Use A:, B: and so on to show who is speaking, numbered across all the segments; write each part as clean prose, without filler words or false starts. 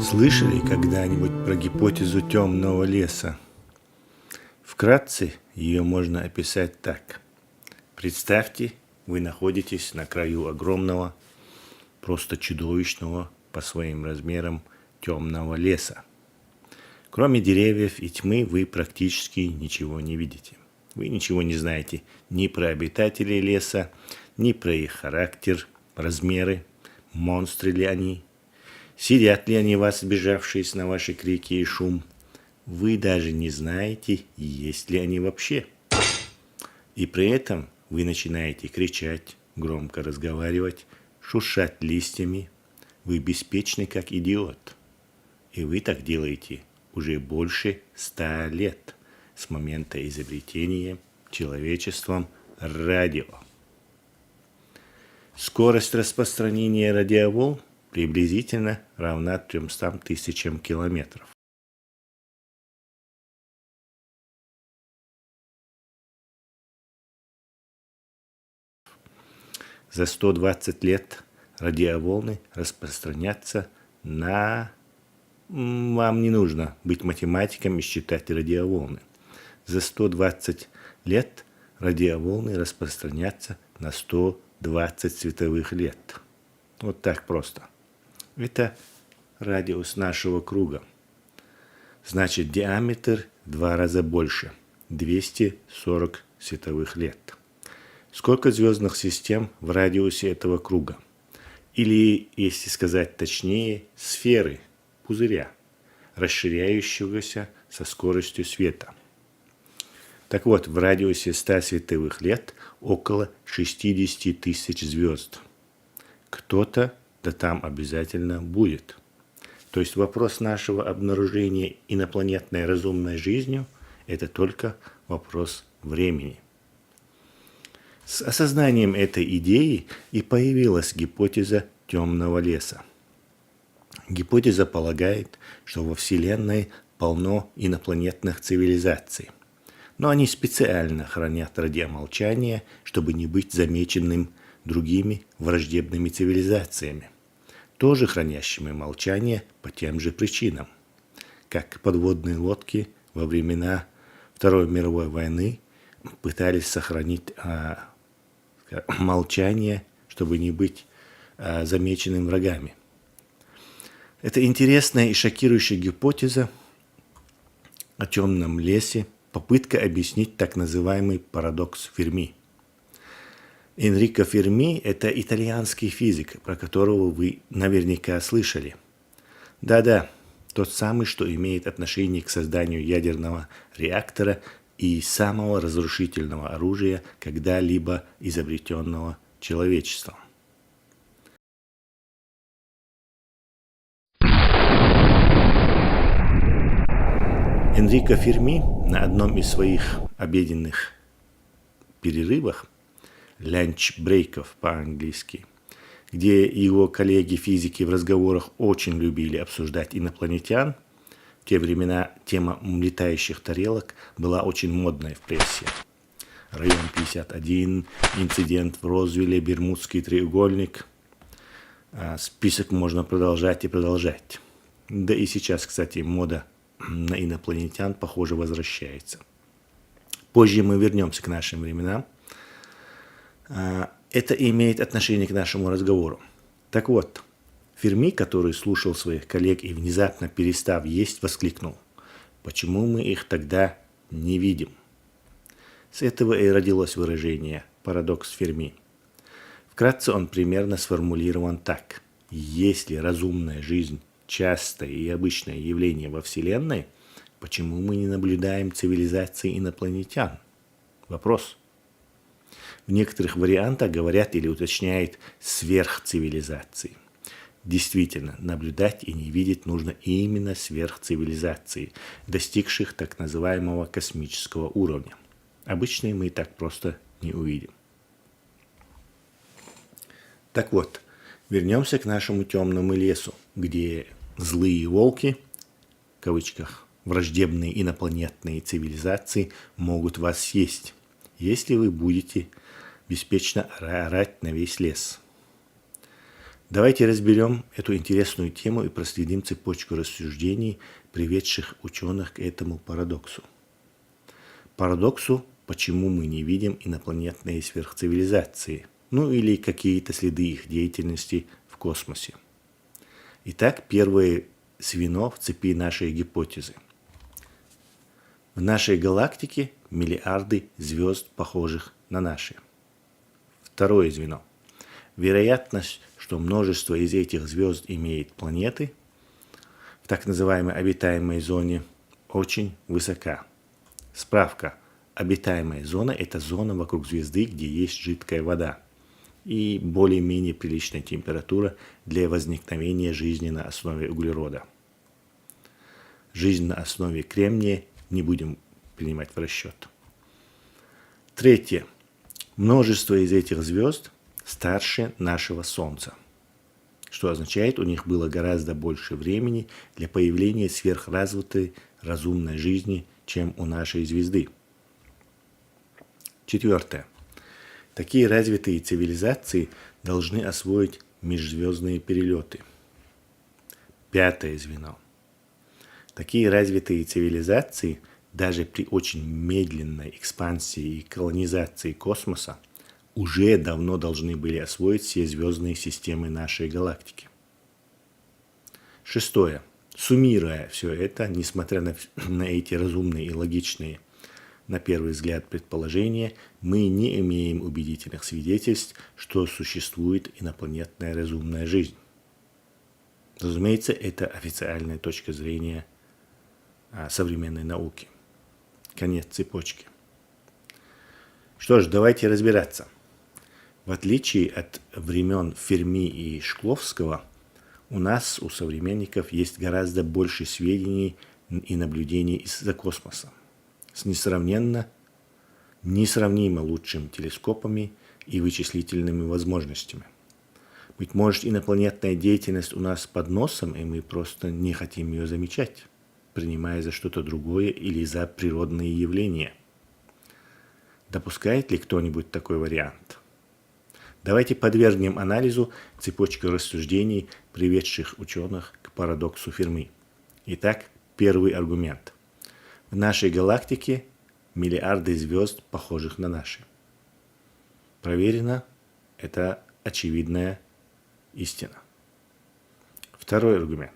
A: Слышали когда-нибудь про гипотезу темного леса? Вкратце ее можно описать так. Представьте, вы находитесь на краю огромного, просто чудовищного по своим размерам темного леса. Кроме деревьев и тьмы вы практически ничего не видите. Вы ничего не знаете ни про обитателей леса, ни про их характер, размеры, монстры ли они, сидят ли они вас, сбежавшись на ваши крики и шум. Вы даже не знаете, есть ли они вообще. И при этом вы начинаете кричать, громко разговаривать, шуршать листьями. Вы беспечны, как идиот. И вы так делаете уже больше 100 лет с момента изобретения человечеством радио. Скорость распространения радиоволн приблизительно равна 300 тысячам километров. За 120 лет радиоволны распространятся на... Вам не нужно быть математиком и считать радиоволны. За 120 лет радиоволны распространятся на 120 световых лет. Вот так просто. Это радиус нашего круга. Значит, диаметр в 2 раза больше. 240 световых лет. Сколько звездных систем в радиусе этого круга? Или, если сказать точнее, сферы, пузыря, расширяющегося со скоростью света. Так вот, в радиусе 100 световых лет около 60 тысяч звезд. Кто-то да там обязательно будет. То есть вопрос нашего обнаружения инопланетной разумной жизнью – это только вопрос времени. С осознанием этой идеи и появилась гипотеза темного леса. Гипотеза полагает, что во Вселенной полно инопланетных цивилизаций. Но они специально хранят радиомолчание, чтобы не быть замеченным другими враждебными цивилизациями, тоже хранящими молчание по тем же причинам. Как подводные лодки во времена Второй мировой войны пытались сохранить молчание, чтобы не быть замеченным врагами. Это интересная и шокирующая гипотеза о темном лесе, попытка объяснить так называемый парадокс Ферми. Энрико Ферми – это итальянский физик, про которого вы наверняка слышали. Да-да, тот самый, что имеет отношение к созданию ядерного реактора и самого разрушительного оружия, когда-либо изобретенного человечеством. Энрико Ферми на одном из своих обеденных перерывах, ланч-брейков по-английски, где его коллеги-физики в разговорах очень любили обсуждать инопланетян, в те времена тема летающих тарелок была очень модной в прессе. Район 51, инцидент в Розвилле, Бермудский треугольник. Список можно продолжать и продолжать. Да и сейчас, кстати, мода на инопланетян, похоже, возвращается. Позже мы вернемся к нашим временам. Это имеет отношение к нашему разговору. Так вот, Ферми, который слушал своих коллег и внезапно перестав есть, воскликнул: «Почему мы их тогда не видим?» С этого и родилось выражение «парадокс Ферми». Вкратце он примерно сформулирован так. Если разумная жизнь – частое и обычное явление во Вселенной, почему мы не наблюдаем цивилизации инопланетян? Вопрос. В некоторых вариантах говорят или уточняют сверхцивилизации. Действительно, наблюдать и не видеть нужно именно сверхцивилизации, достигших так называемого космического уровня. Обычные мы так просто не увидим. Так вот, вернемся к нашему темному лесу, где злые волки, в кавычках, враждебные инопланетные цивилизации могут вас съесть, если вы будете беспечно орать на весь лес. Давайте разберем эту интересную тему и проследим цепочку рассуждений, приведших ученых к этому парадоксу. Парадоксу, почему мы не видим инопланетные сверхцивилизации, ну или какие-то следы их деятельности в космосе. Итак, первое звено в цепи нашей гипотезы. В нашей галактике миллиарды звезд, похожих на наши. Второе звено. Вероятность, что множество из этих звезд имеет планеты в так называемой обитаемой зоне, очень высока. Справка. Обитаемая зона – это зона вокруг звезды, где есть жидкая вода и более-менее приличная температура для возникновения жизни на основе углерода. Жизнь на основе кремния не будем принимать в расчет. Третье. Множество из этих звезд старше нашего Солнца, что означает, у них было гораздо больше времени для появления сверхразвитой разумной жизни, чем у нашей звезды. Четвертое. Такие развитые цивилизации должны освоить межзвездные перелеты. Пятое звено. Такие развитые цивилизации даже при очень медленной экспансии и колонизации космоса уже давно должны были освоить все звездные системы нашей галактики. Шестое. Суммируя все это, несмотря на эти разумные и логичные, на первый взгляд, предположения, мы не имеем убедительных свидетельств, что существует инопланетная разумная жизнь. Разумеется, это официальная точка зрения современной науки. Конец цепочки. Что ж, давайте разбираться. В отличие от времен Ферми и Шкловского, у нас, у современников, есть гораздо больше сведений и наблюдений из-за космоса с несравнимо лучшими телескопами и вычислительными возможностями. Быть может, инопланетная деятельность у нас под носом, и мы просто не хотим ее замечать, принимая за что-то другое или за природные явления. Допускает ли кто-нибудь такой вариант? Давайте подвергнем анализу цепочку рассуждений, приведших ученых к парадоксу Ферми. Итак, первый аргумент. В нашей галактике миллиарды звезд, похожих на наши. Проверено, это очевидная истина. Второй аргумент.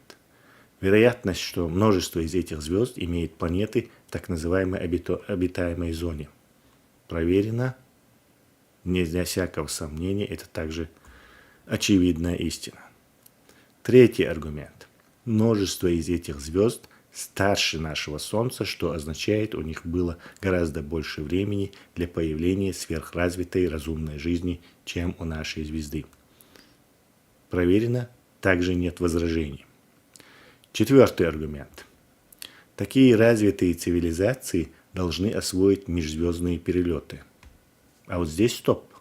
A: Вероятность, что множество из этих звезд имеет планеты в так называемой обитаемой зоне. Проверено, не для всякого сомнения, это также очевидная истина. Третий аргумент. Множество из этих звезд старше нашего Солнца, что означает, у них было гораздо больше времени для появления сверхразвитой разумной жизни, чем у нашей звезды. Проверено, также нет возражений. Четвертый аргумент. Такие развитые цивилизации должны освоить межзвездные перелеты. А вот здесь стоп.